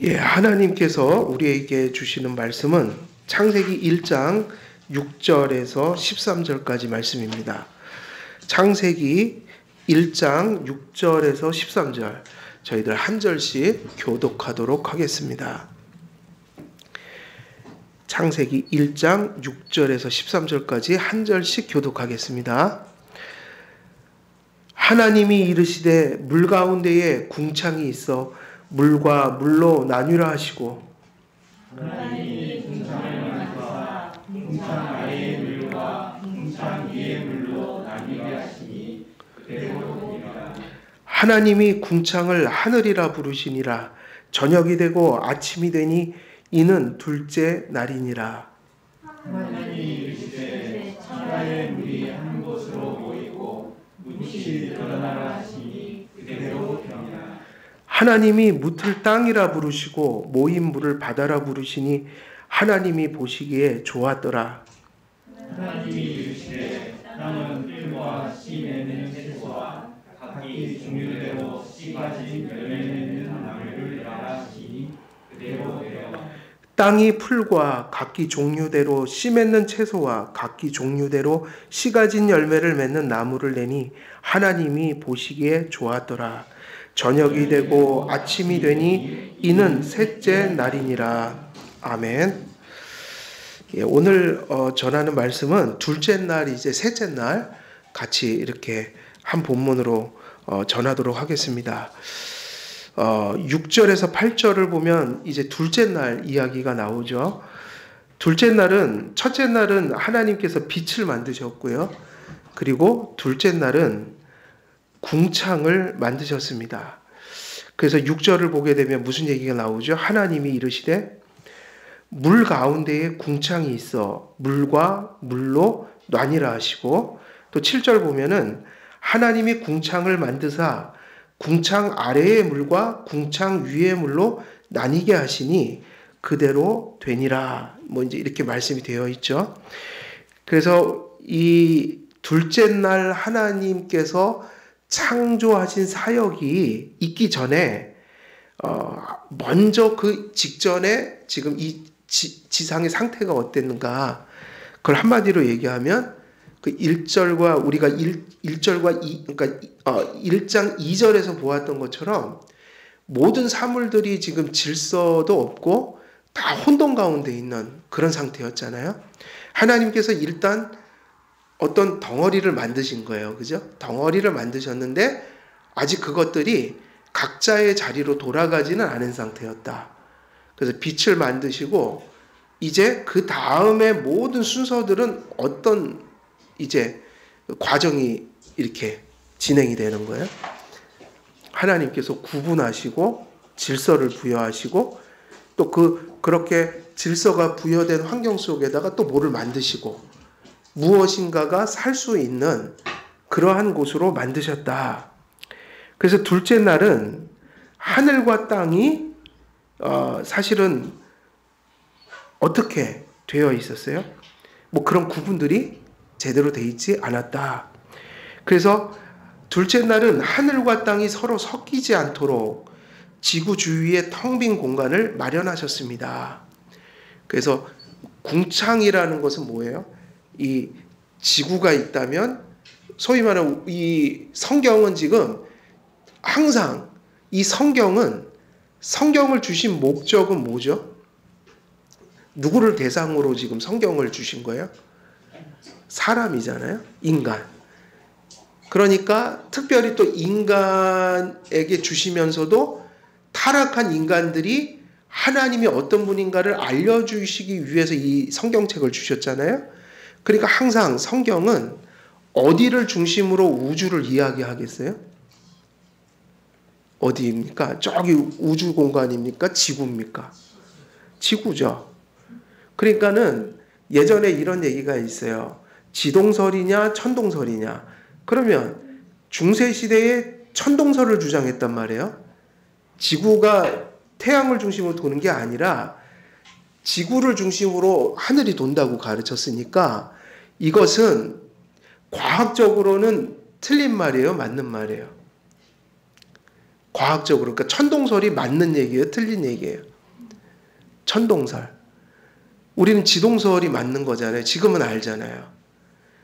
예, 하나님께서 우리에게 주시는 말씀은 창세기 1장 6절에서 13절까지 말씀입니다. 창세기 1장 6절에서 13절 저희들 한 절씩 교독하도록 하겠습니다. 창세기 1장 6절에서 13절까지 한 절씩 교독하겠습니다. 하나님이 이르시되 물 가운데에 궁창이 있어 물과 물로 나뉘라 하시고 하나님이 궁창을 만드사 궁창 아래의 물과 궁창 위의 물로 나뉘게 하시니 그대로 되니라. 하나님이 궁창을 하늘이라 부르시니라. 저녁이 되고 아침이 되니 이는 둘째 날이니라. 하나님이 이르시되 천하의 물이 한 곳으로 모이고 묻이 드러나라 하시니 그대로 되니라. 하나님이 묻을 땅이라 부르시고 모인 물을 바다라 부르시니 하나님이 보시기에 좋았더라. 하나님이 이르시되 땅은 풀과 씨 맺는 채소와 각기 종류대로 씨 가진 열매 맺는 나무를 내라 하시니 그대로 되어 땅이 풀과 각기 종류대로 씨 맺는 채소와 각기 종류대로 씨 가진 열매를 맺는 나무를 내니 하나님이 보시기에 좋았더라. 저녁이 되고 아침이 되니 이는 셋째 날이니라. 아멘. 예, 오늘 전하는 말씀은 둘째 날, 이제 셋째 날 같이 이렇게 한 본문으로 전하도록 하겠습니다. 6절에서 8절을 보면 이제 둘째 날 이야기가 나오죠. 둘째 날은, 첫째 날은 하나님께서 빛을 만드셨고요. 그리고 둘째 날은 궁창을 만드셨습니다. 그래서 6절을 보게 되면 무슨 얘기가 나오죠? 하나님이 이르시되 물 가운데에 궁창이 있어 물과 물로 나뉘라 하시고, 또 7절 보면은 하나님이 궁창을 만드사 궁창 아래의 물과 궁창 위의 물로 나뉘게 하시니 그대로 되니라. 이제 이렇게 말씀이 되어 있죠. 그래서 이 둘째 날 하나님께서 창조하신 사역이 있기 전에 먼저 그 직전에 지금 이 지상의 상태가 어땠는가, 그걸 한마디로 얘기하면 그 1절과 우리가 1절과 2, 그러니까 1장 2절에서 보았던 것처럼 모든 사물들이 지금 질서도 없고 다 혼돈 가운데 있는 그런 상태였잖아요. 하나님께서 일단 어떤 덩어리를 만드신 거예요. 그죠? 덩어리를 만드셨는데 아직 그것들이 각자의 자리로 돌아가지는 않은 상태였다. 그래서 빛을 만드시고 이제 그 다음에 모든 순서들은 어떤 이제 과정이 이렇게 진행이 되는 거예요. 하나님께서 구분하시고 질서를 부여하시고 또 그렇게 질서가 부여된 환경 속에다가 또 뭐를 만드시고 무엇인가가 살 수 있는 그러한 곳으로 만드셨다. 그래서 둘째 날은 하늘과 땅이 사실은 어떻게 되어 있었어요? 그런 구분들이 제대로 돼 있지 않았다. 그래서 둘째 날은 하늘과 땅이 서로 섞이지 않도록 지구 주위에 텅 빈 공간을 마련하셨습니다. 그래서 궁창이라는 것은 뭐예요? 이 지구가 있다면 소위 말하는 이 성경은 지금 항상 이 성경을 주신 목적은 뭐죠? 누구를 대상으로 지금 성경을 주신 거예요? 사람이잖아요. 인간. 그러니까 특별히 또 인간에게 주시면서도 타락한 인간들이 하나님이 어떤 분인가를 알려주시기 위해서 이 성경책을 주셨잖아요. 그러니까 항상 성경은 어디를 중심으로 우주를 이야기하겠어요? 어디입니까? 저기 우주 공간입니까? 지구입니까? 지구죠. 그러니까는 예전에 이런 얘기가 있어요. 지동설이냐 천동설이냐. 그러면 중세시대에 천동설을 주장했단 말이에요. 지구가 태양을 중심으로 도는 게 아니라 지구를 중심으로 하늘이 돈다고 가르쳤으니까 이것은 과학적으로는 틀린 말이에요? 맞는 말이에요? 과학적으로. 그러니까 천동설이 맞는 얘기예요? 틀린 얘기예요? 천동설. 우리는 지동설이 맞는 거잖아요. 지금은 알잖아요.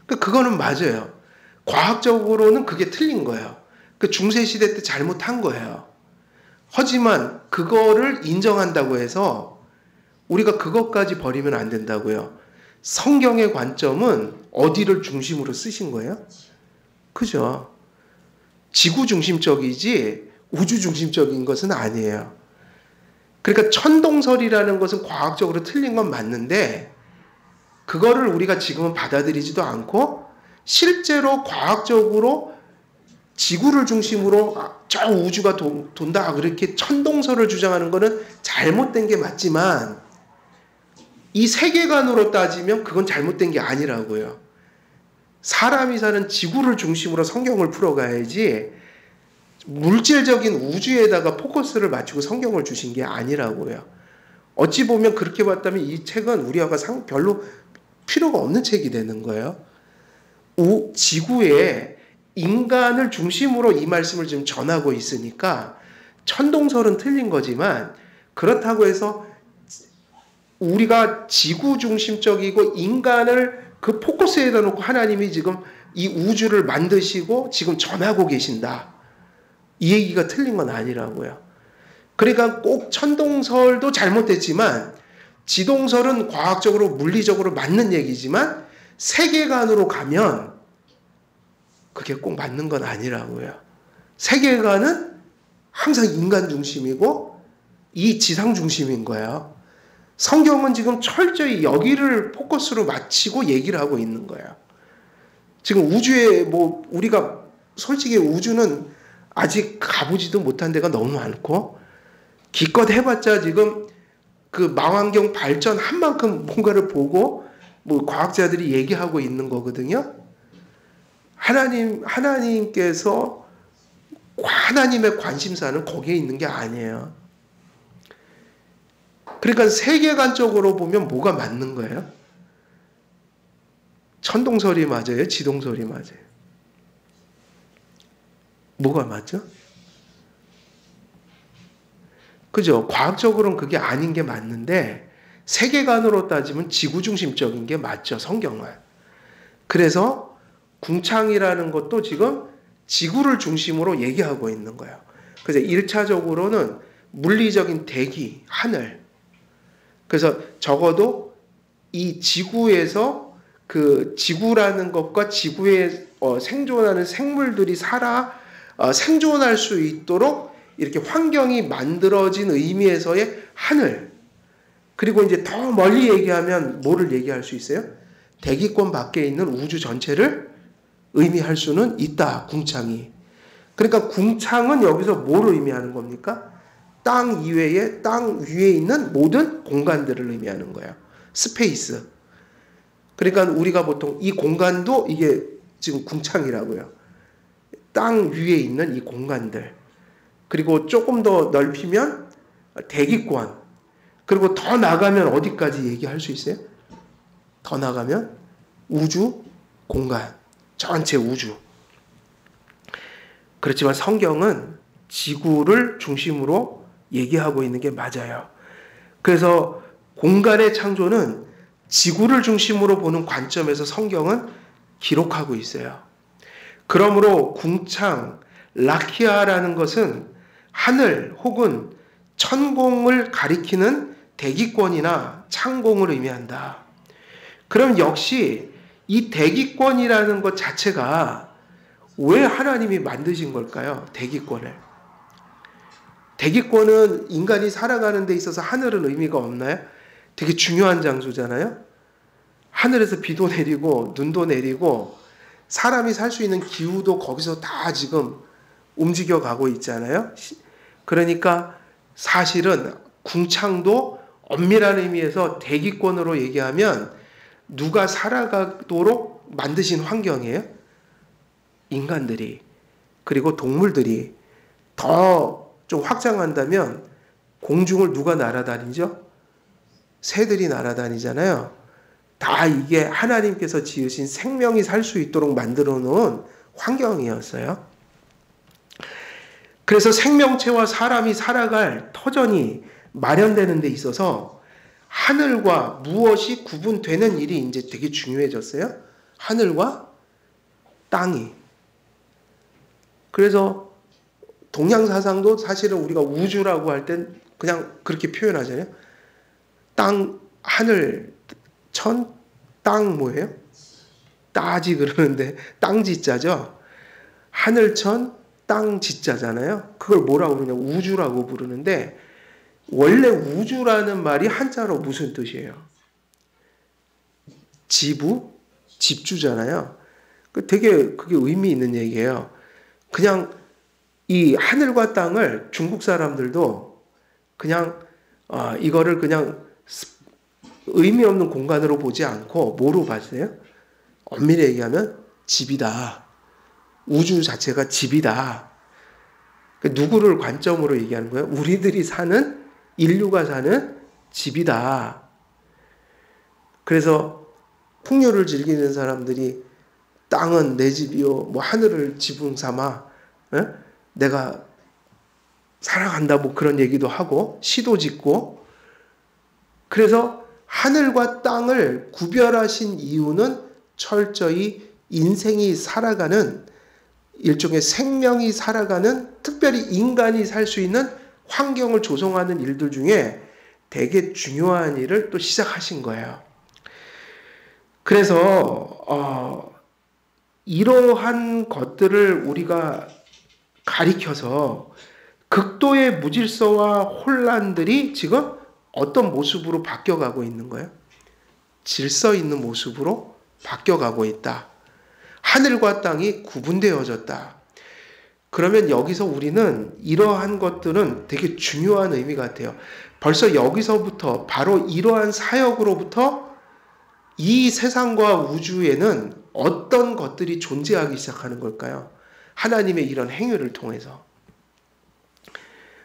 그거는 맞아요. 과학적으로는 그게 틀린 거예요. 그 중세시대 때 잘못한 거예요. 하지만 그거를 인정한다고 해서 우리가 그것까지 버리면 안 된다고요. 성경의 관점은 어디를 중심으로 쓰신 거예요? 그죠? 지구 중심적이지 우주 중심적인 것은 아니에요. 그러니까 천동설이라는 것은 과학적으로 틀린 건 맞는데 그거를 우리가 지금은 받아들이지도 않고 실제로 과학적으로 지구를 중심으로 저 우주가 돈다 그렇게 천동설을 주장하는 거는 잘못된 게 맞지만 이 세계관으로 따지면 그건 잘못된 게 아니라고요. 사람이 사는 지구를 중심으로 성경을 풀어가야지 물질적인 우주에다가 포커스를 맞추고 성경을 주신 게 아니라고요. 어찌 보면 그렇게 봤다면 이 책은 우리가 별로 필요가 없는 책이 되는 거예요. 지구에 인간을 중심으로 이 말씀을 지금 전하고 있으니까 천동설은 틀린 거지만 그렇다고 해서 우리가 지구 중심적이고 인간을 그 포커스에다 놓고 하나님이 지금 이 우주를 만드시고 지금 전하고 계신다. 이 얘기가 틀린 건 아니라고요. 그러니까 꼭 천동설도 잘못됐지만 지동설은 과학적으로 물리적으로 맞는 얘기지만 세계관으로 가면 그게 꼭 맞는 건 아니라고요. 세계관은 항상 인간 중심이고 이 지상 중심인 거예요. 성경은 지금 철저히 여기를 포커스로 맞추고 얘기를 하고 있는 거예요. 지금 우주에 우리가 솔직히 우주는 아직 가보지도 못한 데가 너무 많고 기껏 해봤자 지금 그 망원경 발전한 만큼 뭔가를 보고 과학자들이 얘기하고 있는 거거든요. 하나님께서 하나님의 관심사는 거기에 있는 게 아니에요. 그러니까 세계관적으로 보면 뭐가 맞는 거예요? 천동설이 맞아요? 지동설이 맞아요? 뭐가 맞죠? 그죠? 과학적으로는 그게 아닌 게 맞는데 세계관으로 따지면 지구 중심적인 게 맞죠, 성경은. 그래서 궁창이라는 것도 지금 지구를 중심으로 얘기하고 있는 거예요. 그래서 1차적으로는 물리적인 대기, 하늘. 그래서 적어도 이 지구에서 그 지구라는 것과 지구에 생존하는 생물들이 생존할 수 있도록 이렇게 환경이 만들어진 의미에서의 하늘. 그리고 이제 더 멀리 얘기하면 뭐를 얘기할 수 있어요? 대기권 밖에 있는 우주 전체를 의미할 수는 있다, 궁창이. 그러니까 궁창은 여기서 뭘 의미하는 겁니까? 땅 이외에, 땅 위에 있는 모든 공간들을 의미하는 거예요. 스페이스. 그러니까 우리가 보통 이 공간도 이게 지금 궁창이라고요. 땅 위에 있는 이 공간들. 그리고 조금 더 넓히면 대기권. 그리고 더 나가면 어디까지 얘기할 수 있어요? 더 나가면 우주 공간. 전체 우주. 그렇지만 성경은 지구를 중심으로 얘기하고 있는 게 맞아요. 그래서 공간의 창조는 지구를 중심으로 보는 관점에서 성경은 기록하고 있어요. 그러므로 궁창, 라키아라는 것은 하늘 혹은 천공을 가리키는 대기권이나 창공을 의미한다. 그럼 역시 이 대기권이라는 것 자체가 왜 하나님이 만드신 걸까요? 대기권을. 대기권은 인간이 살아가는 데 있어서 하늘은 의미가 없나요? 되게 중요한 장소잖아요. 하늘에서 비도 내리고 눈도 내리고 사람이 살 수 있는 기후도 거기서 다 지금 움직여가고 있잖아요. 그러니까 사실은 궁창도 엄밀한 의미에서 대기권으로 얘기하면 누가 살아가도록 만드신 환경이에요? 인간들이. 그리고 동물들이. 더 좀 확장한다면 공중을 누가 날아다니죠? 새들이 날아다니잖아요. 다 이게 하나님께서 지으신 생명이 살 수 있도록 만들어 놓은 환경이었어요. 그래서 생명체와 사람이 살아갈 터전이 마련되는 데 있어서 하늘과 무엇이 구분되는 일이 이제 되게 중요해졌어요. 하늘과 땅이. 그래서 동양 사상도 사실은 우리가 우주라고 할 땐 그냥 그렇게 표현하잖아요. 땅, 하늘, 천, 땅 뭐예요? 따지 그러는데 땅지자죠. 하늘천, 땅지자잖아요. 그걸 뭐라고 그러냐? 우주라고 부르는데 원래 우주라는 말이 한자로 무슨 뜻이에요? 지부, 집주잖아요. 되게 그게 의미 있는 얘기예요. 그냥 이 하늘과 땅을 중국 사람들도 그냥 이거를 그냥 의미 없는 공간으로 보지 않고 뭐로 봤어요? 엄밀히 얘기하면 집이다. 우주 자체가 집이다. 누구를 관점으로 얘기하는 거예요? 우리들이 사는, 인류가 사는 집이다. 그래서 풍요를 즐기는 사람들이 땅은 내 집이요, 뭐 하늘을 지붕 삼아 내가 살아간다, 뭐 그런 얘기도 하고 시도 짓고. 그래서 하늘과 땅을 구별하신 이유는 철저히 인생이 살아가는, 일종의 생명이 살아가는, 특별히 인간이 살 수 있는 환경을 조성하는 일들 중에 되게 중요한 일을 또 시작하신 거예요. 그래서 이러한 것들을 우리가 가리켜서 극도의 무질서와 혼란들이 지금 어떤 모습으로 바뀌어가고 있는 거예요? 질서 있는 모습으로 바뀌어가고 있다. 하늘과 땅이 구분되어졌다. 그러면 여기서 우리는 이러한 것들은 되게 중요한 의미 같아요. 벌써 여기서부터 바로 이러한 사역으로부터 이 세상과 우주에는 어떤 것들이 존재하기 시작하는 걸까요? 하나님의 이런 행위를 통해서.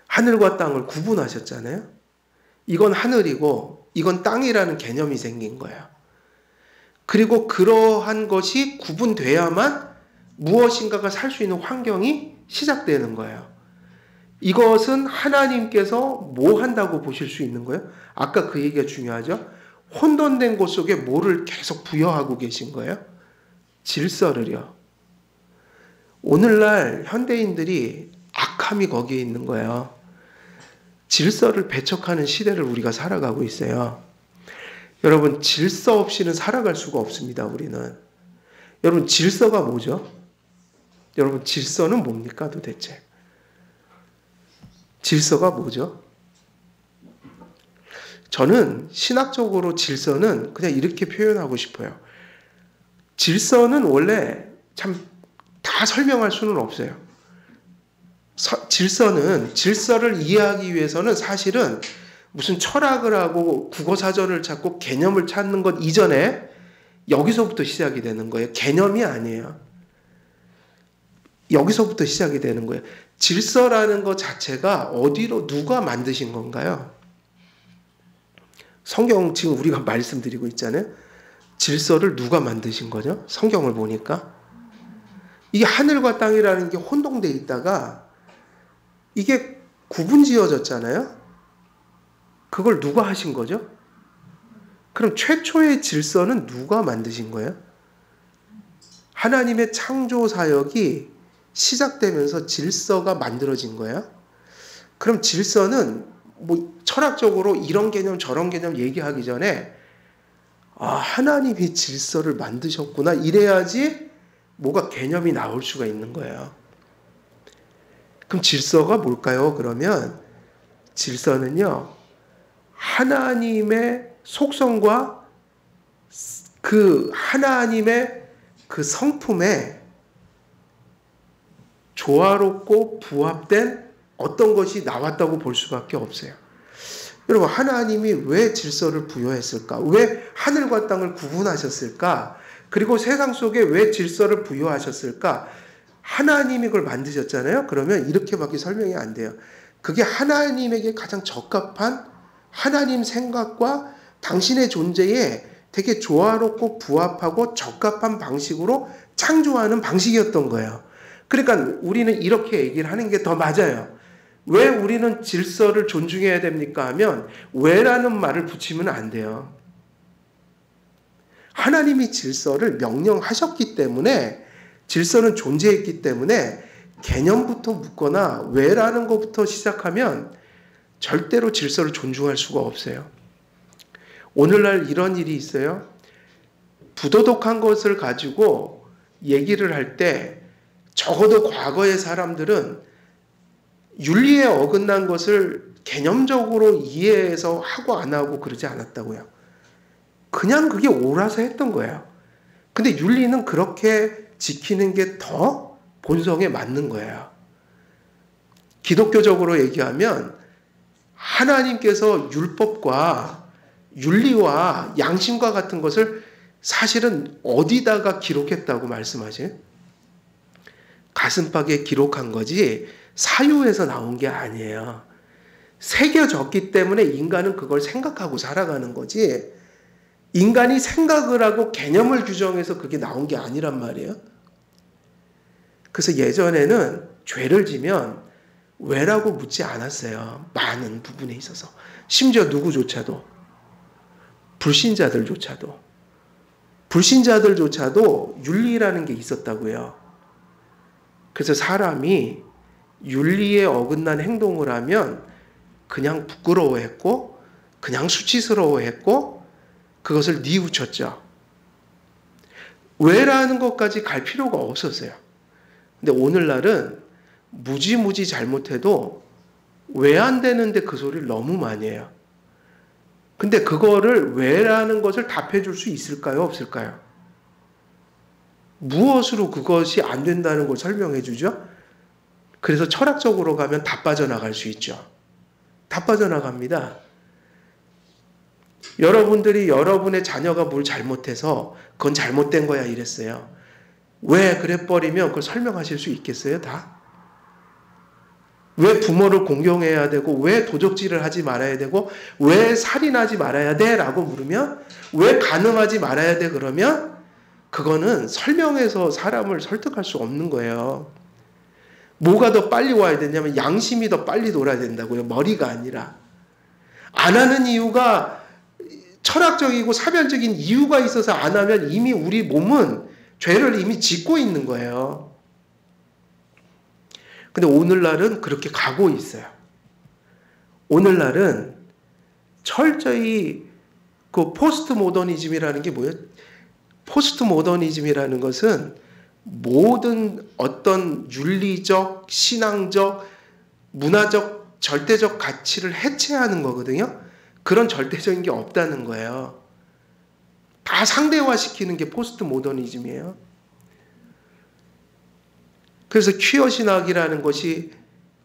하늘과 땅을 구분하셨잖아요. 이건 하늘이고 이건 땅이라는 개념이 생긴 거예요. 그리고 그러한 것이 구분돼야만 무엇인가가 살 수 있는 환경이 시작되는 거예요. 이것은 하나님께서 뭐 한다고 보실 수 있는 거예요? 아까 그 얘기가 중요하죠. 혼돈된 곳 속에 뭐를 계속 부여하고 계신 거예요? 질서를요. 오늘날 현대인들이 악함이 거기에 있는 거예요. 질서를 배척하는 시대를 우리가 살아가고 있어요. 여러분, 질서 없이는 살아갈 수가 없습니다, 우리는. 여러분, 질서가 뭐죠? 여러분, 질서는 뭡니까, 도대체? 질서가 뭐죠? 저는 신학적으로 질서는 그냥 이렇게 표현하고 싶어요. 질서는 원래 참 다 설명할 수는 없어요. 질서를 이해하기 위해서는 사실은 무슨 철학을 하고 국어사전을 찾고 개념을 찾는 것 이전에 여기서부터 시작이 되는 거예요. 개념이 아니에요. 여기서부터 시작이 되는 거예요. 질서라는 것 자체가 어디로 누가 만드신 건가요? 성경 지금 우리가 말씀드리고 있잖아요. 질서를 누가 만드신 거죠? 성경을 보니까. 이게 하늘과 땅이라는 게 혼동돼 있다가 이게 구분지어졌잖아요. 그걸 누가 하신 거죠? 그럼 최초의 질서는 누가 만드신 거예요? 하나님의 창조 사역이 시작되면서 질서가 만들어진 거예요? 그럼 질서는 뭐 철학적으로 이런 개념 저런 개념 얘기하기 전에 하나님이 질서를 만드셨구나 이래야지 뭐가 개념이 나올 수가 있는 거예요. 그럼 질서가 뭘까요? 그러면 질서는요, 하나님의 속성과 그 하나님의 그 성품에 조화롭고 부합된 어떤 것이 나왔다고 볼 수밖에 없어요. 여러분, 하나님이 왜 질서를 부여했을까? 왜 하늘과 땅을 구분하셨을까? 그리고 세상 속에 왜 질서를 부여하셨을까? 하나님이 그걸 만드셨잖아요. 그러면 이렇게밖에 설명이 안 돼요. 그게 하나님에게 가장 적합한 하나님 생각과 당신의 존재에 되게 조화롭고 부합하고 적합한 방식으로 창조하는 방식이었던 거예요. 그러니까 우리는 이렇게 얘기를 하는 게 더 맞아요. 왜 우리는 질서를 존중해야 됩니까? 하면 왜라는 말을 붙이면 안 돼요. 하나님이 질서를 명령하셨기 때문에, 질서는 존재했기 때문에 개념부터 묻거나 왜라는 것부터 시작하면 절대로 질서를 존중할 수가 없어요. 오늘날 이런 일이 있어요. 부도덕한 것을 가지고 얘기를 할 때 적어도 과거의 사람들은 윤리에 어긋난 것을 개념적으로 이해해서 하고 안 하고 그러지 않았다고요. 그냥 그게 옳아서 했던 거예요. 근데 윤리는 그렇게 지키는 게 더 본성에 맞는 거예요. 기독교적으로 얘기하면 하나님께서 율법과 윤리와 양심과 같은 것을 사실은 어디다가 기록했다고 말씀하세요? 가슴팍에 기록한 거지 사유에서 나온 게 아니에요. 새겨졌기 때문에 인간은 그걸 생각하고 살아가는 거지, 인간이 생각을 하고 개념을 규정해서 그게 나온 게 아니란 말이에요. 그래서 예전에는 죄를 지면 왜라고 묻지 않았어요. 많은 부분에 있어서. 심지어 누구조차도, 불신자들조차도 윤리라는 게 있었다고요. 그래서 사람이 윤리에 어긋난 행동을 하면 그냥 부끄러워했고, 그냥 수치스러워했고, 그것을 뉘우쳤죠. 왜라는 것까지 갈 필요가 없었어요. 근데 오늘날은 무지 잘못해도 왜 안 되는데 그 소리를 너무 많이 해요. 근데 그거를 왜라는 것을 답해 줄 수 있을까요? 없을까요? 무엇으로 그것이 안 된다는 걸 설명해 주죠? 그래서 철학적으로 가면 다 빠져나갈 수 있죠. 다 빠져나갑니다. 여러분들이 여러분의 자녀가 뭘 잘못해서 그건 잘못된 거야 이랬어요. 왜 그래 버리면 그걸 설명하실 수 있겠어요? 다? 왜 부모를 공경해야 되고, 왜 도적질을 하지 말아야 되고, 왜 살인하지 말아야 돼? 라고 물으면, 왜 간음하지 말아야 돼? 그러면 그거는 설명해서 사람을 설득할 수 없는 거예요. 뭐가 더 빨리 와야 되냐면 양심이 더 빨리 돌아야 된다고요. 머리가 아니라. 안 하는 이유가 철학적이고 사변적인 이유가 있어서 안 하면 이미 우리 몸은 죄를 이미 짓고 있는 거예요. 근데 오늘날은 그렇게 가고 있어요. 오늘날은 철저히 그 포스트 모더니즘이라는 게 뭐예요? 포스트 모더니즘이라는 것은 모든 어떤 윤리적, 신앙적, 문화적, 절대적 가치를 해체하는 거거든요. 그런 절대적인 게 없다는 거예요. 다 상대화시키는 게 포스트 모더니즘이에요. 그래서 퀴어 신학이라는 것이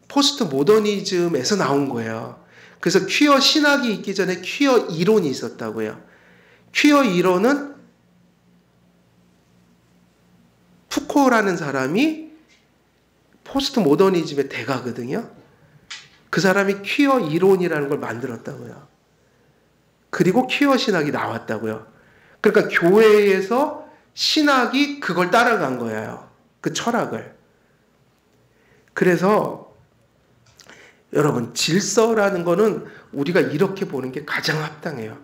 포스트 모더니즘에서 나온 거예요. 그래서 퀴어 신학이 있기 전에 퀴어 이론이 있었다고요. 퀴어 이론은 푸코라는 사람이 포스트 모더니즘의 대가거든요. 그 사람이 퀴어 이론이라는 걸 만들었다고요. 그리고 퀴어 신학이 나왔다고요. 그러니까 교회에서 신학이 그걸 따라간 거예요. 그 철학을. 그래서 여러분, 질서라는 거는 우리가 이렇게 보는 게 가장 합당해요.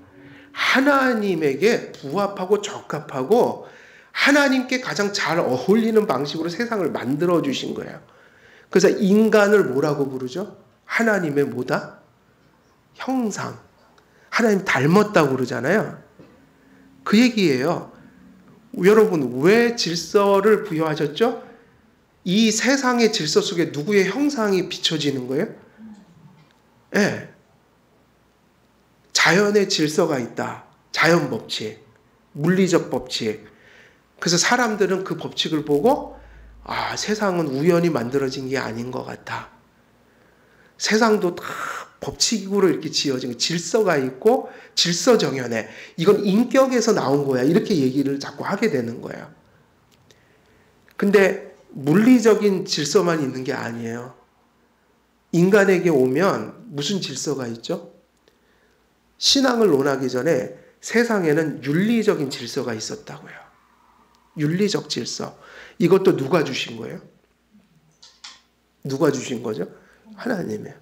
하나님에게 부합하고 적합하고 하나님께 가장 잘 어울리는 방식으로 세상을 만들어 주신 거예요. 그래서 인간을 뭐라고 부르죠? 하나님의 뭐다? 형상. 하나님 닮았다고 그러잖아요. 그 얘기예요. 여러분, 왜 질서를 부여하셨죠? 이 세상의 질서 속에 누구의 형상이 비춰지는 거예요? 예. 네. 자연의 질서가 있다. 자연 법칙, 물리적 법칙. 그래서 사람들은 그 법칙을 보고, 아, 세상은 우연히 만들어진 게 아닌 것 같아. 세상도 다 법칙으로 이렇게 지어진 질서가 있고 질서 정연해. 이건 인격에서 나온 거야. 이렇게 얘기를 자꾸 하게 되는 거예요. 근데 물리적인 질서만 있는 게 아니에요. 인간에게 오면 무슨 질서가 있죠? 신앙을 논하기 전에 세상에는 윤리적인 질서가 있었다고요. 윤리적 질서. 이것도 누가 주신 거예요? 누가 주신 거죠? 하나님이에요.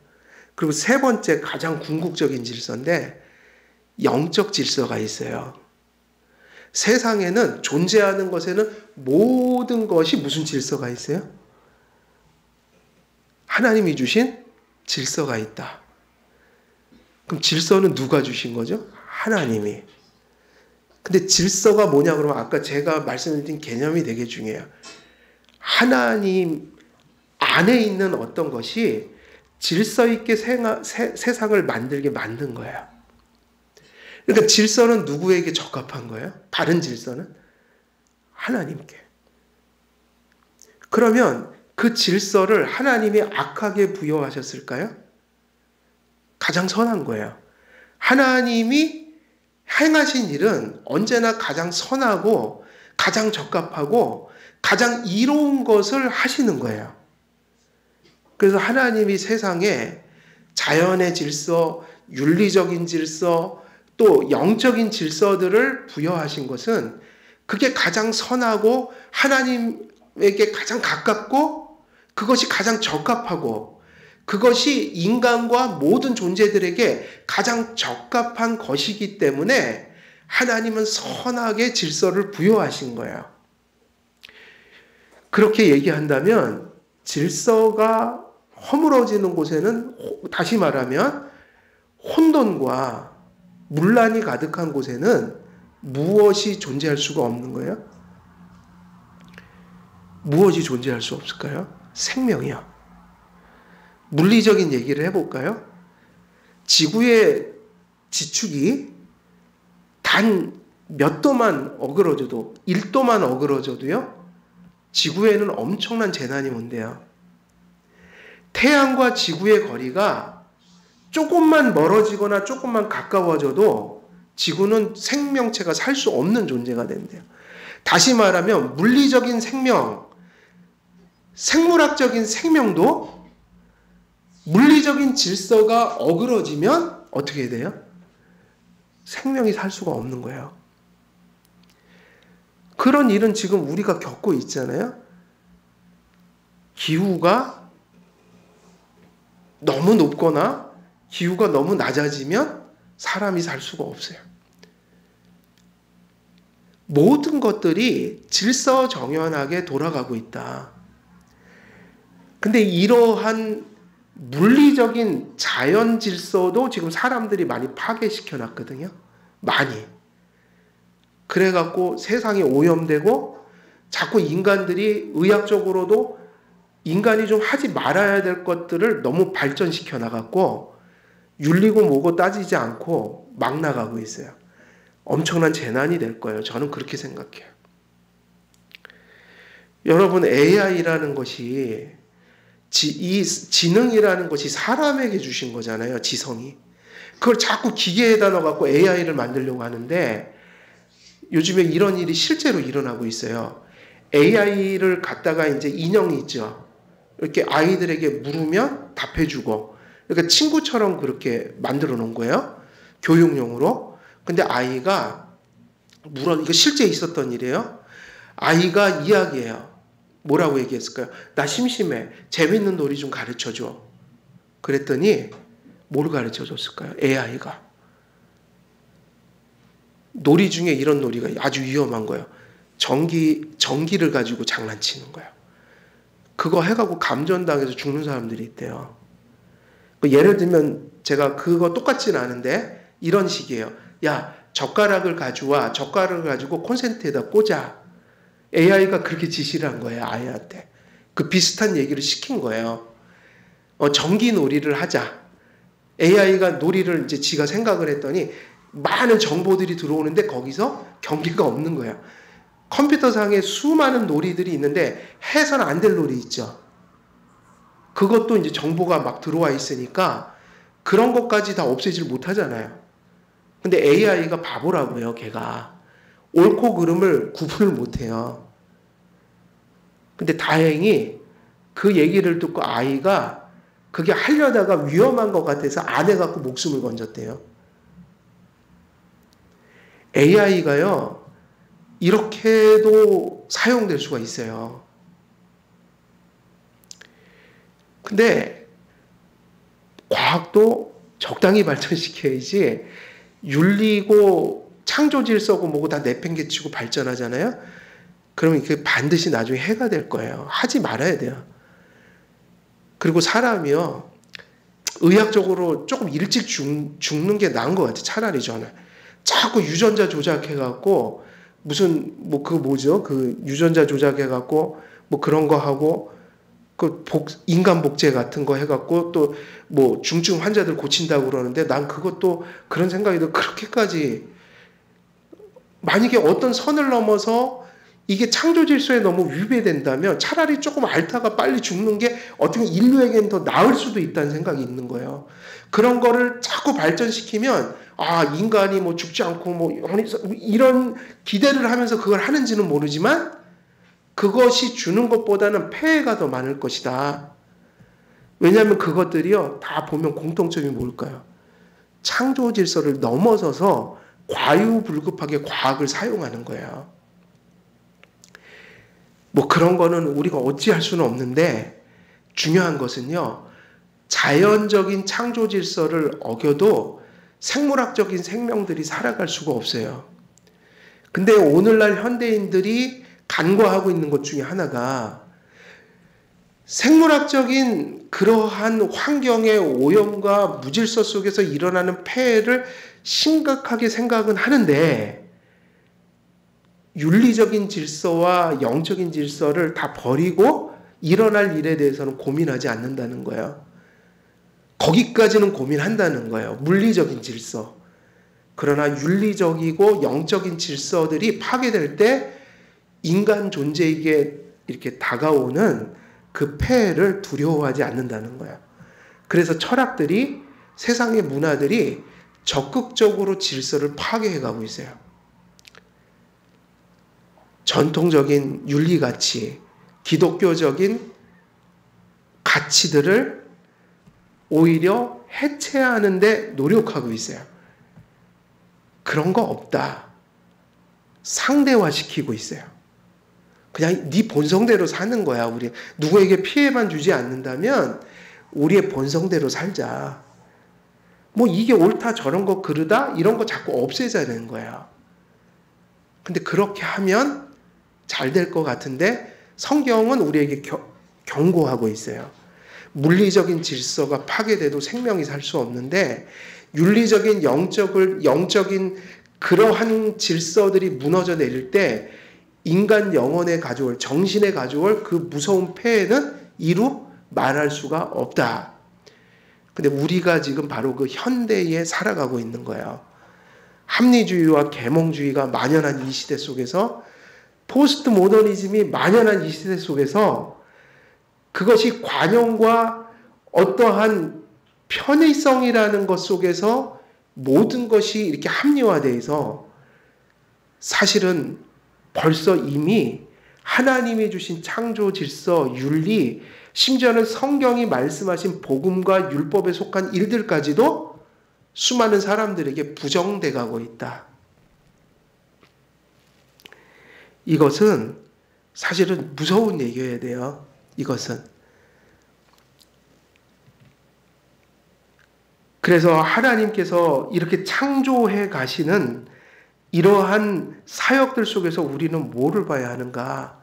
그리고 세 번째 가장 궁극적인 질서인데 영적 질서가 있어요. 세상에는 존재하는 것에는 모든 것이 무슨 질서가 있어요? 하나님이 주신 질서가 있다. 그럼 질서는 누가 주신 거죠? 하나님이. 근데 질서가 뭐냐 그러면 아까 제가 말씀드린 개념이 되게 중요해요. 하나님 안에 있는 어떤 것이 질서 있게 세상을 만들게 만든 거예요. 그러니까 질서는 누구에게 적합한 거예요? 바른 질서는? 하나님께. 그러면 그 질서를 하나님이 악하게 부여하셨을까요? 가장 선한 거예요. 하나님이 행하신 일은 언제나 가장 선하고 가장 적합하고 가장 이로운 것을 하시는 거예요. 그래서 하나님이 세상에 자연의 질서, 윤리적인 질서, 또 영적인 질서들을 부여하신 것은 그게 가장 선하고 하나님에게 가장 가깝고 그것이 가장 적합하고 그것이 인간과 모든 존재들에게 가장 적합한 것이기 때문에 하나님은 선하게 질서를 부여하신 거예요. 그렇게 얘기한다면 질서가 허물어지는 곳에는 다시 말하면 혼돈과 문란이 가득한 곳에는 무엇이 존재할 수가 없는 거예요? 무엇이 존재할 수 없을까요? 생명이요. 물리적인 얘기를 해볼까요? 지구의 지축이 단 몇 도만 어그러져도 1도만 어그러져도요 지구에는 엄청난 재난이 온대요. 태양과 지구의 거리가 조금만 멀어지거나 조금만 가까워져도 지구는 생명체가 살 수 없는 존재가 된대요. 다시 말하면 물리적인 생명, 생물학적인 생명도 물리적인 질서가 어그러지면 어떻게 돼요? 생명이 살 수가 없는 거예요. 그런 일은 지금 우리가 겪고 있잖아요. 기후가 너무 높거나 기후가 너무 낮아지면 사람이 살 수가 없어요. 모든 것들이 질서정연하게 돌아가고 있다. 근데 이러한 물리적인 자연 질서도 지금 사람들이 많이 파괴시켜 놨거든요. 많이. 그래갖고 세상이 오염되고 자꾸 인간들이 의학적으로도 인간이 좀 하지 말아야 될 것들을 너무 발전시켜 나갔고 윤리고 뭐고 따지지 않고 막 나가고 있어요. 엄청난 재난이 될 거예요. 저는 그렇게 생각해요. 여러분 AI라는 것이 이 지능이라는 것이 사람에게 주신 거잖아요. 지성이. 그걸 자꾸 기계에다 넣어갖고 AI를 만들려고 하는데 요즘에 이런 일이 실제로 일어나고 있어요. AI를 갖다가 이제 인형이 있죠. 이렇게 아이들에게 물으면 답해주고 그러니까 친구처럼 그렇게 만들어 놓은 거예요. 교육용으로. 근데 아이가 이거 실제 있었던 일이에요. 아이가 이야기해요. 뭐라고 얘기했을까요? 나 심심해. 재밌는 놀이 좀 가르쳐줘. 그랬더니 뭘 가르쳐줬을까요? AI가. 놀이 중에 이런 놀이가 아주 위험한 거예요. 전기를 가지고 장난치는 거예요. 그거 해가지고 감전당해서 죽는 사람들이 있대요. 예를 들면 제가 그거 똑같지는 않은데 이런 식이에요. 야, 젓가락을 가져와. 젓가락을 가지고 콘센트에다 꽂아. AI가 그렇게 지시를 한 거예요. 아이한테. 그 비슷한 얘기를 시킨 거예요. 전기 놀이를 하자. AI가 놀이를 이제 지가 생각을 했더니 많은 정보들이 들어오는데 거기서 경계가 없는 거예요. 컴퓨터상에 수많은 놀이들이 있는데 해서는 안 될 놀이 있죠. 그것도 이제 정보가 막 들어와 있으니까 그런 것까지 다 없애질 못하잖아요. 근데 AI가 바보라고요, 걔가. 옳고 그름을 구분을 못해요. 근데 다행히 그 얘기를 듣고 아이가 그게 하려다가 위험한 것 같아서 안 해갖고 목숨을 건졌대요. AI가요, 이렇게도 사용될 수가 있어요. 근데 과학도 적당히 발전시켜야지 윤리고 창조 질서고 뭐고 다 내팽개치고 발전하잖아요. 그러면 이게 반드시 나중에 해가 될 거예요. 하지 말아야 돼요. 그리고 사람이요, 의학적으로 조금 일찍 죽는 게 나은 것 같아요. 차라리 저는. 자꾸 유전자 조작해갖고 무슨 그 뭐죠? 그 유전자 조작해갖고 뭐 그런 거 하고 그 인간 복제 같은 거 해갖고 또 뭐 중증 환자들 고친다고 그러는데 난 그것도 그런 생각이 들어. 그렇게까지 만약에 어떤 선을 넘어서 이게 창조 질서에 너무 위배된다면 차라리 조금 앓다가 빨리 죽는 게 어떻게 인류에겐 더 나을 수도 있다는 생각이 있는 거예요. 그런 거를 자꾸 발전시키면 인간이 뭐 죽지 않고 뭐 이런 기대를 하면서 그걸 하는지는 모르지만 그것이 주는 것보다는 폐해가 더 많을 것이다. 왜냐하면 그것들이요, 다 보면 공통점이 뭘까요? 창조 질서를 넘어서서 과유불급하게 과학을 사용하는 거예요. 뭐 그런 거는 우리가 어찌할 수는 없는데 중요한 것은요, 자연적인 창조 질서를 어겨도 생물학적인 생명들이 살아갈 수가 없어요. 근데 오늘날 현대인들이 간과하고 있는 것 중에 하나가 생물학적인 그러한 환경의 오염과 무질서 속에서 일어나는 폐해를 심각하게 생각은 하는데 윤리적인 질서와 영적인 질서를 다 버리고 일어날 일에 대해서는 고민하지 않는다는 거예요. 거기까지는 고민한다는 거예요. 물리적인 질서. 그러나 윤리적이고 영적인 질서들이 파괴될 때 인간 존재에게 이렇게 다가오는 그 폐해를 두려워하지 않는다는 거예요. 그래서 철학들이, 세상의 문화들이 적극적으로 질서를 파괴해가고 있어요. 전통적인 윤리가치, 기독교적인 가치들을 오히려 해체하는 데 노력하고 있어요. 그런 거 없다. 상대화시키고 있어요. 그냥 네 본성대로 사는 거야. 우리 누구에게 피해만 주지 않는다면 우리의 본성대로 살자. 뭐 이게 옳다 저런 거 그르다 이런 거 자꾸 없애자는 거야. 근데 그렇게 하면 잘 될 것 같은데 성경은 우리에게 경고하고 있어요. 물리적인 질서가 파괴돼도 생명이 살 수 없는데 윤리적인 영적인 그러한 질서들이 무너져 내릴 때 인간 영혼에 가져올, 정신에 가져올 그 무서운 폐해는 이루 말할 수가 없다. 근데 우리가 지금 바로 그 현대에 살아가고 있는 거예요. 합리주의와 계몽주의가 만연한 이 시대 속에서, 포스트 모더니즘이 만연한 이 시대 속에서 그것이 관용과 어떠한 편의성이라는 것 속에서 모든 것이 이렇게 합리화돼서 사실은 벌써 이미 하나님이 주신 창조 질서, 윤리, 심지어는 성경이 말씀하신 복음과 율법에 속한 일들까지도 수많은 사람들에게 부정돼 가고 있다. 이것은 사실은 무서운 얘기여야 돼요. 이것은. 그래서 하나님께서 이렇게 창조해 가시는 이러한 사역들 속에서 우리는 뭐를 봐야 하는가?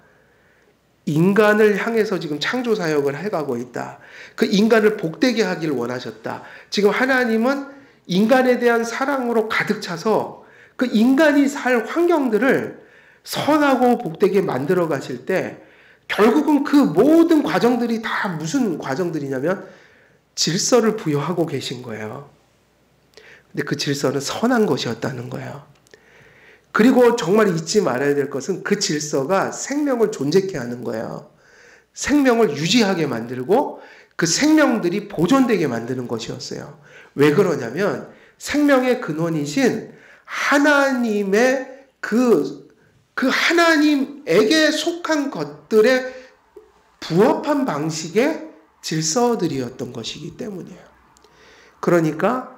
인간을 향해서 지금 창조 사역을 해가고 있다. 그 인간을 복되게 하길 원하셨다. 지금 하나님은 인간에 대한 사랑으로 가득 차서 그 인간이 살 환경들을 선하고 복되게 만들어 가실 때 결국은 그 모든 과정들이 다 무슨 과정들이냐면 질서를 부여하고 계신 거예요. 근데 그 질서는 선한 것이었다는 거예요. 그리고 정말 잊지 말아야 될 것은 그 질서가 생명을 존재케 하는 거예요. 생명을 유지하게 만들고 그 생명들이 보존되게 만드는 것이었어요. 왜 그러냐면 생명의 근원이신 하나님의 그 하나님에게 속한 것들에 부합한 방식의 질서들이었던 것이기 때문이에요. 그러니까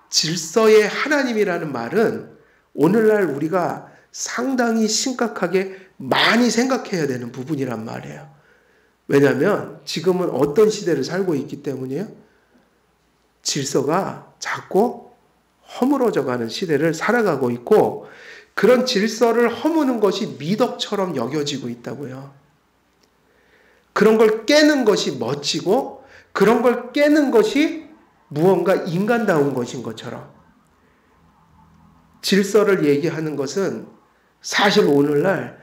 질서의 하나님이라는 말은 오늘날 우리가 상당히 심각하게 많이 생각해야 되는 부분이란 말이에요. 왜냐하면 지금은 어떤 시대를 살고 있기 때문이에요? 질서가 자꾸 허물어져가는 시대를 살아가고 있고, 그런 질서를 허무는 것이 미덕처럼 여겨지고 있다고요. 그런 걸 깨는 것이 멋지고, 그런 걸 깨는 것이 무언가 인간다운 것인 것처럼. 질서를 얘기하는 것은 사실 오늘날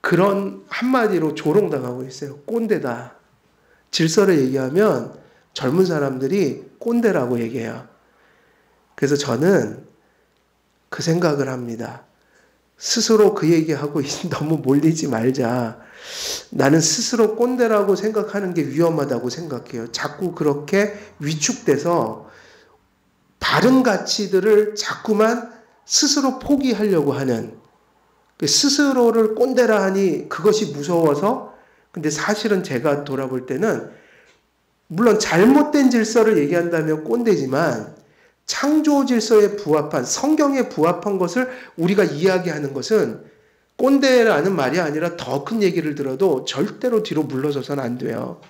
그런 한마디로 조롱당하고 있어요. 꼰대다. 질서를 얘기하면 젊은 사람들이 꼰대라고 얘기해요. 그래서 저는 그 생각을 합니다. 스스로 그 얘기하고 너무 몰리지 말자. 나는 스스로 꼰대라고 생각하는 게 위험하다고 생각해요. 자꾸 그렇게 위축돼서 바른 가치들을 자꾸만 스스로 포기하려고 하는, 스스로를 꼰대라 하니 그것이 무서워서. 근데 사실은 제가 돌아볼 때는 물론 잘못된 질서를 얘기한다면 꼰대지만 창조 질서에 부합한, 성경에 부합한 것을 우리가 이야기하는 것은 꼰대라는 말이 아니라 더 큰 얘기를 들어도 절대로 뒤로 물러서서는 안 돼요.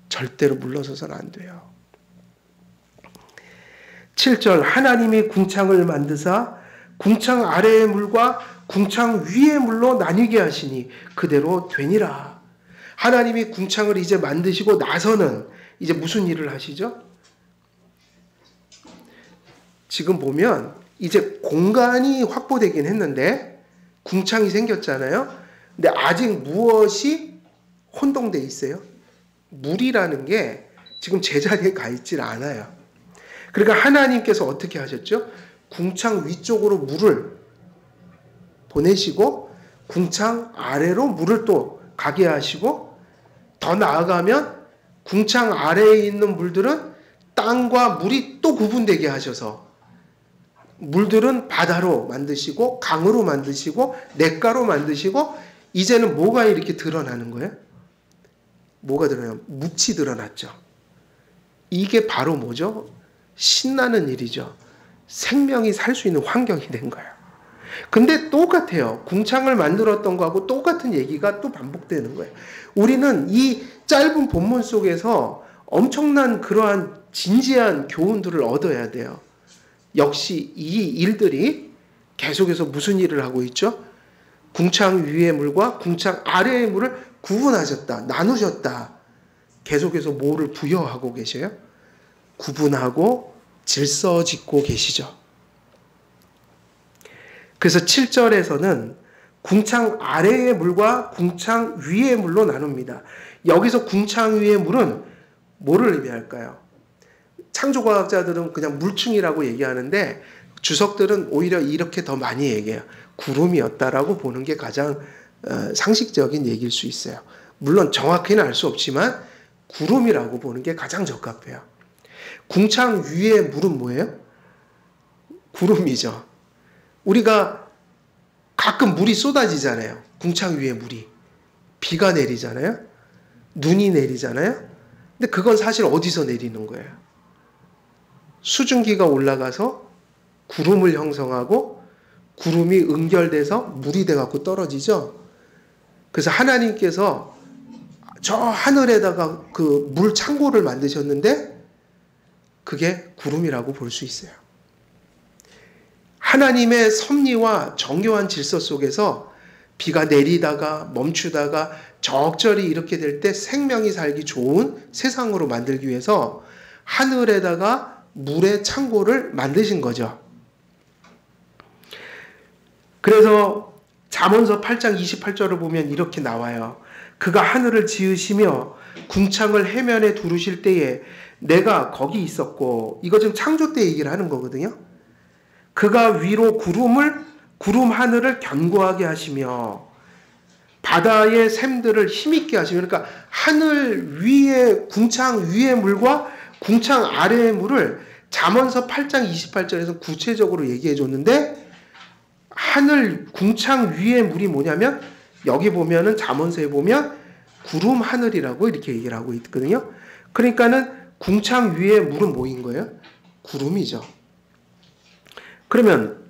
절대로 물러서서는 안 돼요. 7절, 하나님이 궁창을 만드사 궁창 아래의 물과 궁창 위의 물로 나뉘게 하시니 그대로 되니라. 하나님이 궁창을 이제 만드시고 나서는 이제 무슨 일을 하시죠? 지금 보면 이제 공간이 확보되긴 했는데 궁창이 생겼잖아요. 근데 아직 무엇이 혼동돼 있어요? 물이라는 게 지금 제자리에 가 있질 않아요. 그러니까 하나님께서 어떻게 하셨죠? 궁창 위쪽으로 물을 보내시고 궁창 아래로 물을 또 가게 하시고, 더 나아가면 궁창 아래에 있는 물들은 땅과 물이 또 구분되게 하셔서 물들은 바다로 만드시고 강으로 만드시고 냇가로 만드시고, 이제는 뭐가 이렇게 드러나는 거예요? 뭐가 드러나요? 묵이 드러났죠. 이게 바로 뭐죠? 신나는 일이죠. 생명이 살 수 있는 환경이 된 거예요. 근데 똑같아요. 궁창을 만들었던 거하고 똑같은 얘기가 또 반복되는 거예요. 우리는 이 짧은 본문 속에서 엄청난 그러한 진지한 교훈들을 얻어야 돼요. 역시 이 일들이 계속해서 무슨 일을 하고 있죠? 궁창 위의 물과 궁창 아래의 물을 구분하셨다, 나누셨다. 계속해서 뭐를 부여하고 계셔요? 구분하고 질서 짓고 계시죠. 그래서 7절에서는 궁창 아래의 물과 궁창 위의 물로 나눕니다. 여기서 궁창 위의 물은 뭐를 의미할까요? 창조과학자들은 그냥 물충이라고 얘기하는데 주석들은 오히려 이렇게 더 많이 얘기해요. 구름이었다라고 보는 게 가장 상식적인 얘기일 수 있어요. 물론 정확히는 알 수 없지만 구름이라고 보는 게 가장 적합해요. 궁창 위의 물은 뭐예요? 구름이죠. 우리가 가끔 물이 쏟아지잖아요. 궁창 위에 물이. 비가 내리잖아요. 눈이 내리잖아요. 근데 그건 사실 어디서 내리는 거예요? 수증기가 올라가서 구름을 형성하고 구름이 응결돼서 물이 돼갖고 떨어지죠. 그래서 하나님께서 저 하늘에다가 그 물 창고를 만드셨는데 그게 구름이라고 볼 수 있어요. 하나님의 섭리와 정교한 질서 속에서 비가 내리다가 멈추다가 적절히 이렇게 될 때 생명이 살기 좋은 세상으로 만들기 위해서 하늘에다가 물의 창고를 만드신 거죠. 그래서 잠언서 8장 28절을 보면 이렇게 나와요. 그가 하늘을 지으시며 궁창을 해면에 두르실 때에 내가 거기 있었고, 이거 지금 창조 때 얘기를 하는 거거든요. 그가 위로 구름 하늘을 견고하게 하시며 바다의 샘들을 힘있게 하시며, 그러니까 하늘 위에 궁창 위의 물과 궁창 아래의 물을 잠언서 8장 28절에서 구체적으로 얘기해 줬는데, 하늘 궁창 위의 물이 뭐냐면 여기 보면은 잠언서에 보면 구름 하늘이라고 이렇게 얘기를 하고 있거든요. 그러니까는 궁창 위의 물은 뭐인 거예요? 구름이죠. 그러면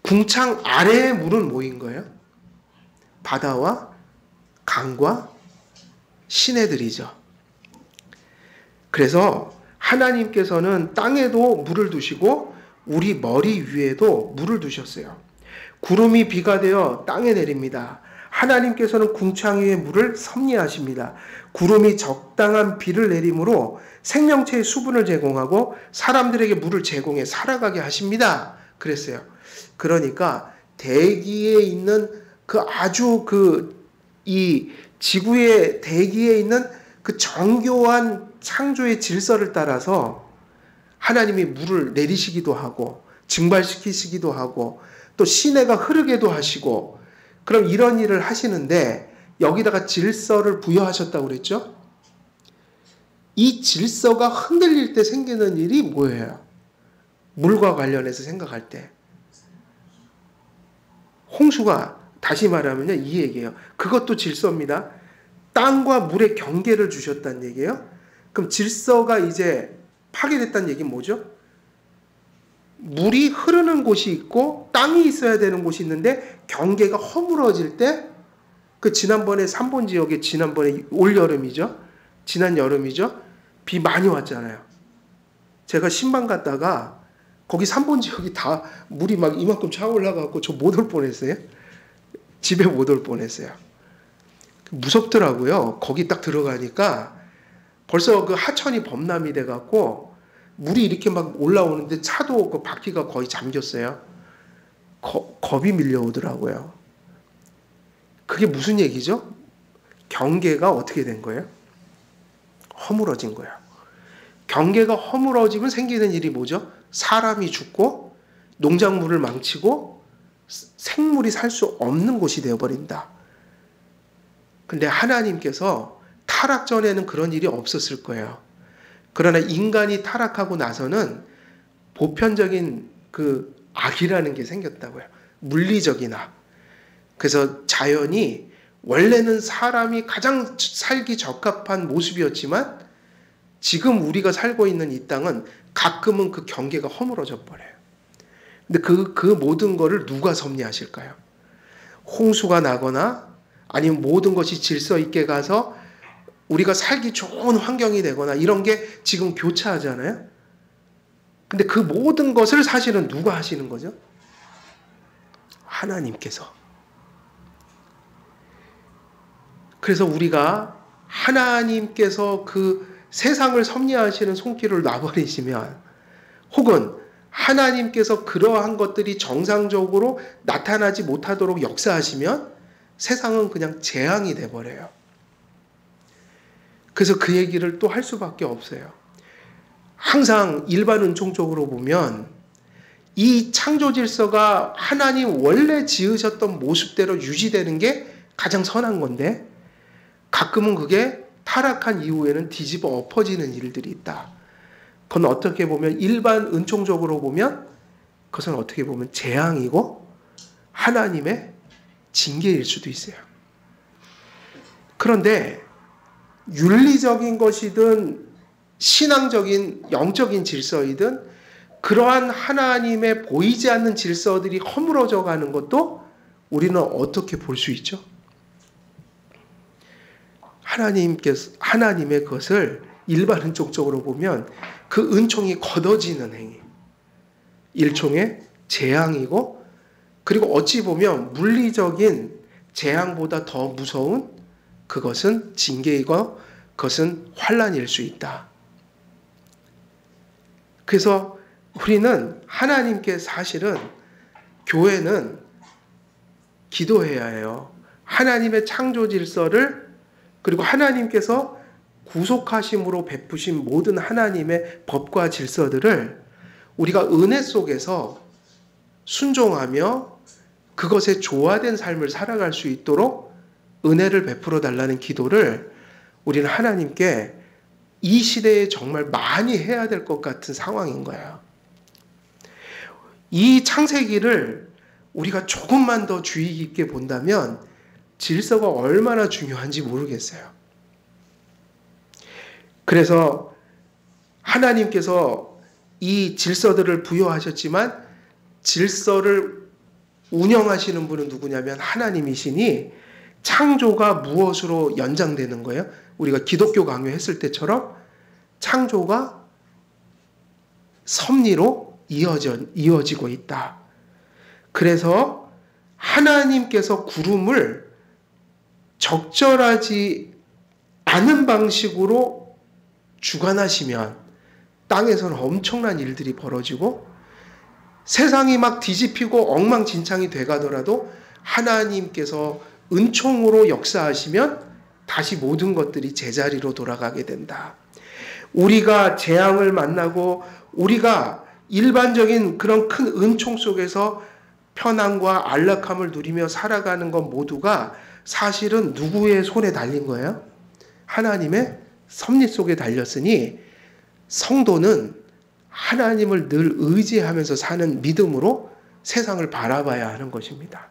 궁창 아래의 물은 뭐인 거예요? 바다와 강과 시내들이죠. 그래서 하나님께서는 땅에도 물을 두시고 우리 머리 위에도 물을 두셨어요. 구름이 비가 되어 땅에 내립니다. 하나님께서는 궁창 위에 물을 섭리하십니다. 구름이 적당한 비를 내림으로 생명체의 수분을 제공하고 사람들에게 물을 제공해 살아가게 하십니다. 그랬어요. 그러니까 대기에 있는 이 지구의 대기에 있는 그 정교한 창조의 질서를 따라서 하나님이 물을 내리시기도 하고 증발시키시기도 하고 또 시내가 흐르게도 하시고, 그럼 이런 일을 하시는데 여기다가 질서를 부여하셨다고 그랬죠? 이 질서가 흔들릴 때 생기는 일이 뭐예요? 물과 관련해서 생각할 때 홍수가, 다시 말하면요, 이 얘기예요. 그것도 질서입니다. 땅과 물의 경계를 주셨다는 얘기예요. 그럼 질서가 이제 파괴됐다는 얘기는 뭐죠? 물이 흐르는 곳이 있고 땅이 있어야 되는 곳이 있는데 경계가 허물어질 때, 그 지난번에 3번 지역에 지난번에 올여름이죠. 지난 여름이죠. 비 많이 왔잖아요. 제가 신방 갔다가 거기 3번 지역이 다 물이 막 이만큼 차 올라가고 저 못 올 뻔했어요. 집에 못 올 뻔했어요. 무섭더라고요. 거기 딱 들어가니까 벌써 그 하천이 범람이 돼갖고 물이 이렇게 막 올라오는데 차도 그 바퀴가 거의 잠겼어요. 겁이 밀려오더라고요. 그게 무슨 얘기죠? 경계가 어떻게 된 거예요? 허물어진 거예요. 경계가 허물어지면 생기는 일이 뭐죠? 사람이 죽고 농작물을 망치고 생물이 살 수 없는 곳이 되어버린다. 근데 하나님께서 타락 전에는 그런 일이 없었을 거예요. 그러나 인간이 타락하고 나서는 보편적인 그 악이라는 게 생겼다고요. 물리적인 악. 그래서 자연이 원래는 사람이 가장 살기 적합한 모습이었지만 지금 우리가 살고 있는 이 땅은 가끔은 그 경계가 허물어져 버려요. 근데 그 모든 거를 누가 섭리하실까요? 홍수가 나거나 아니면 모든 것이 질서 있게 가서 우리가 살기 좋은 환경이 되거나 이런 게 지금 교차하잖아요. 근데 그 모든 것을 사실은 누가 하시는 거죠? 하나님께서. 그래서 우리가 하나님께서 그 세상을 섭리하시는 손길을 놔버리시면, 혹은 하나님께서 그러한 것들이 정상적으로 나타나지 못하도록 역사하시면 세상은 그냥 재앙이 돼버려요. 그래서 그 얘기를 또 할 수밖에 없어요. 항상 일반 은총적으로 보면 이 창조 질서가 하나님 원래 지으셨던 모습대로 유지되는 게 가장 선한 건데, 가끔은 그게 타락한 이후에는 뒤집어 엎어지는 일들이 있다. 그건 어떻게 보면 일반 은총적으로 보면 그것은 어떻게 보면 재앙이고 하나님의 징계일 수도 있어요. 그런데 윤리적인 것이든 신앙적인 영적인 질서이든 그러한 하나님의 보이지 않는 질서들이 허물어져 가는 것도 우리는 어떻게 볼 수 있죠? 하나님의 것을 일반 은총적으로 보면 그 은총이 걷어지는 행위, 일종의 재앙이고, 그리고 어찌 보면 물리적인 재앙보다 더 무서운 그것은 징계이고 그것은 환난일 수 있다. 그래서 우리는 하나님께 사실은 교회는 기도해야 해요. 하나님의 창조 질서를, 그리고 하나님께서 구속하심으로 베푸신 모든 하나님의 법과 질서들을 우리가 은혜 속에서 순종하며 그것에 조화된 삶을 살아갈 수 있도록 은혜를 베풀어 달라는 기도를 우리는 하나님께 이 시대에 정말 많이 해야 될 것 같은 상황인 거예요. 이 창세기를 우리가 조금만 더 주의 깊게 본다면 질서가 얼마나 중요한지 모르겠어요. 그래서 하나님께서 이 질서들을 부여하셨지만 질서를 운영하시는 분은 누구냐면 하나님이시니 창조가 무엇으로 연장되는 거예요? 우리가 기독교 강요했을 때처럼 창조가 섭리로 이어지고 있다. 그래서 하나님께서 구름을 적절하지 않은 방식으로 주관하시면 땅에서는 엄청난 일들이 벌어지고 세상이 막 뒤집히고 엉망진창이 돼가더라도 하나님께서 은총으로 역사하시면 다시 모든 것들이 제자리로 돌아가게 된다. 우리가 재앙을 만나고 우리가 일반적인 그런 큰 은총 속에서 편안과 안락함을 누리며 살아가는 것 모두가 사실은 누구의 손에 달린 거예요? 하나님의 섭리 속에 달렸으니 성도는 하나님을 늘 의지하면서 사는 믿음으로 세상을 바라봐야 하는 것입니다.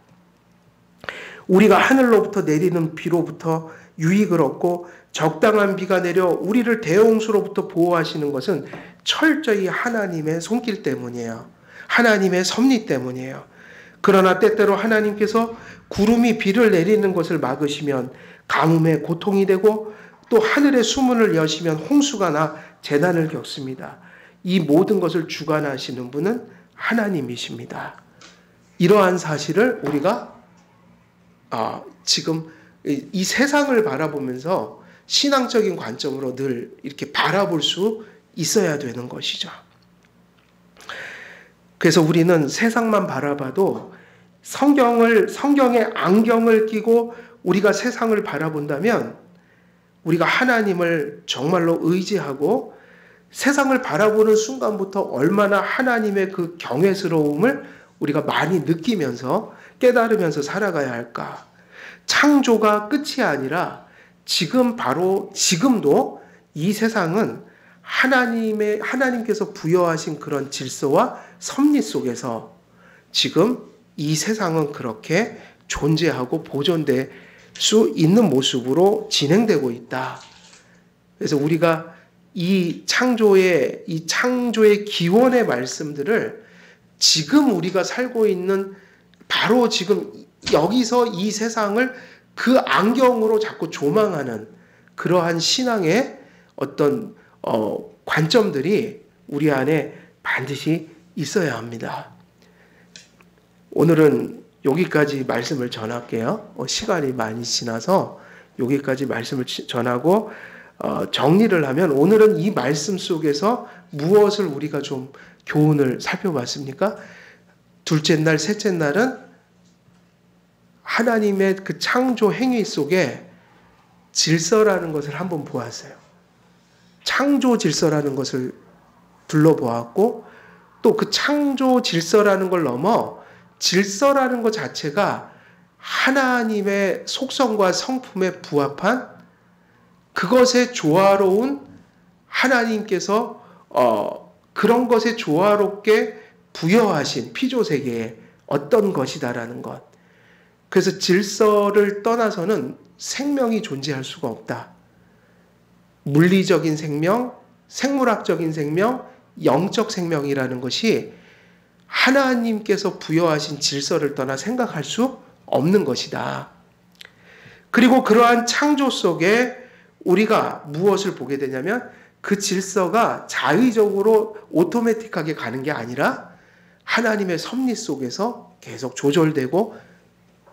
우리가 하늘로부터 내리는 비로부터 유익을 얻고 적당한 비가 내려 우리를 대홍수로부터 보호하시는 것은 철저히 하나님의 손길 때문이에요. 하나님의 섭리 때문이에요. 그러나 때때로 하나님께서 구름이 비를 내리는 것을 막으시면 가뭄에 고통이 되고 또 하늘의 수문을 여시면 홍수가 나 재난을 겪습니다. 이 모든 것을 주관하시는 분은 하나님이십니다. 이러한 사실을 우리가 지금 이 세상을 바라보면서 신앙적인 관점으로 늘 이렇게 바라볼 수 있어야 되는 것이죠. 그래서 우리는 세상만 바라봐도 성경의 안경을 끼고 우리가 세상을 바라본다면 우리가 하나님을 정말로 의지하고 세상을 바라보는 순간부터 얼마나 하나님의 그 경외스러움을 우리가 많이 느끼면서 깨달으면서 살아가야 할까. 창조가 끝이 아니라 지금도 이 세상은 하나님께서 부여하신 그런 질서와 섭리 속에서 지금 이 세상은 그렇게 존재하고 보존될 수 있는 모습으로 진행되고 있다. 그래서 우리가 이 창조의 기원의 말씀들을 지금 우리가 살고 있는 바로 지금 여기서 이 세상을 그 안경으로 자꾸 조망하는 그러한 신앙의 어떤 관점들이 우리 안에 반드시 있어야 합니다. 오늘은 여기까지 말씀을 전할게요. 시간이 많이 지나서 여기까지 말씀을 전하고 정리를 하면 오늘은 이 말씀 속에서 무엇을 우리가 좀 교훈을 살펴봤습니까? 둘째 날, 셋째 날은 하나님의 그 창조 행위 속에 질서라는 것을 한번 보았어요. 창조 질서라는 것을 둘러보았고 또 그 창조 질서라는 걸 넘어 질서라는 것 자체가 하나님의 속성과 성품에 부합한 그것에 조화로운 하나님께서 그런 것에 조화롭게 부여하신 피조세계의 어떤 것이다라는 것. 그래서 질서를 떠나서는 생명이 존재할 수가 없다. 물리적인 생명, 생물학적인 생명, 영적 생명이라는 것이 하나님께서 부여하신 질서를 떠나 생각할 수 없는 것이다. 그리고 그러한 창조 속에 우리가 무엇을 보게 되냐면 그 질서가 자의적으로 오토매틱하게 가는 게 아니라 하나님의 섭리 속에서 계속 조절되고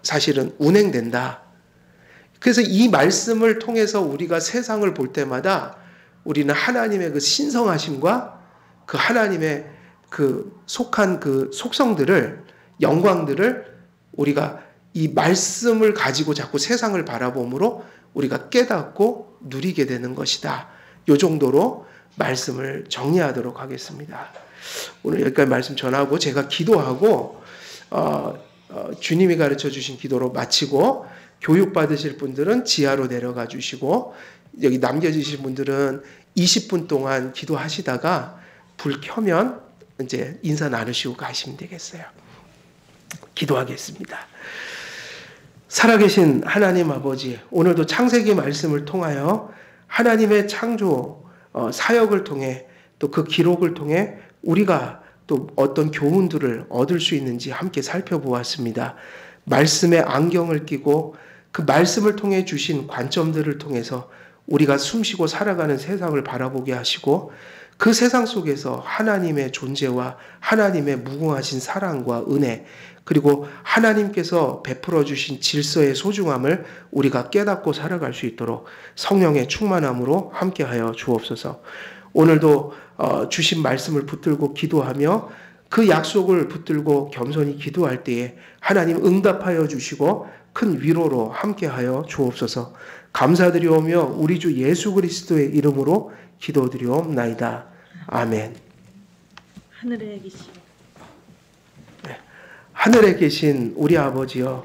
사실은 운행된다. 그래서 이 말씀을 통해서 우리가 세상을 볼 때마다 우리는 하나님의 그 신성하심과 그 하나님의 그 속한 그 속성들을, 영광들을 우리가 이 말씀을 가지고 자꾸 세상을 바라봄으로 우리가 깨닫고 누리게 되는 것이다. 이 정도로 말씀을 정리하도록 하겠습니다. 오늘 여기까지 말씀 전하고 제가 기도하고 주님이 가르쳐 주신 기도로 마치고 교육받으실 분들은 지하로 내려가 주시고 여기 남겨주신 분들은 20분 동안 기도하시다가 불 켜면 이제 인사 나누시고 가시면 되겠어요. 기도하겠습니다. 살아계신 하나님 아버지, 오늘도 창세기 말씀을 통하여 하나님의 창조 사역을 통해 또 그 기록을 통해 우리가 또 어떤 교훈들을 얻을 수 있는지 함께 살펴보았습니다. 말씀의 안경을 끼고 그 말씀을 통해 주신 관점들을 통해서 우리가 숨쉬고 살아가는 세상을 바라보게 하시고 그 세상 속에서 하나님의 존재와 하나님의 무궁하신 사랑과 은혜, 그리고 하나님께서 베풀어 주신 질서의 소중함을 우리가 깨닫고 살아갈 수 있도록 성령의 충만함으로 함께하여 주옵소서. 오늘도 주신 말씀을 붙들고 기도하며 그 약속을 붙들고 겸손히 기도할 때에 하나님 응답하여 주시고 큰 위로로 함께하여 주옵소서. 감사드리오며 우리 주 예수 그리스도의 이름으로 기도드리옵나이다. 아멘. 하늘에 계신 하늘에 계신 우리 아버지여,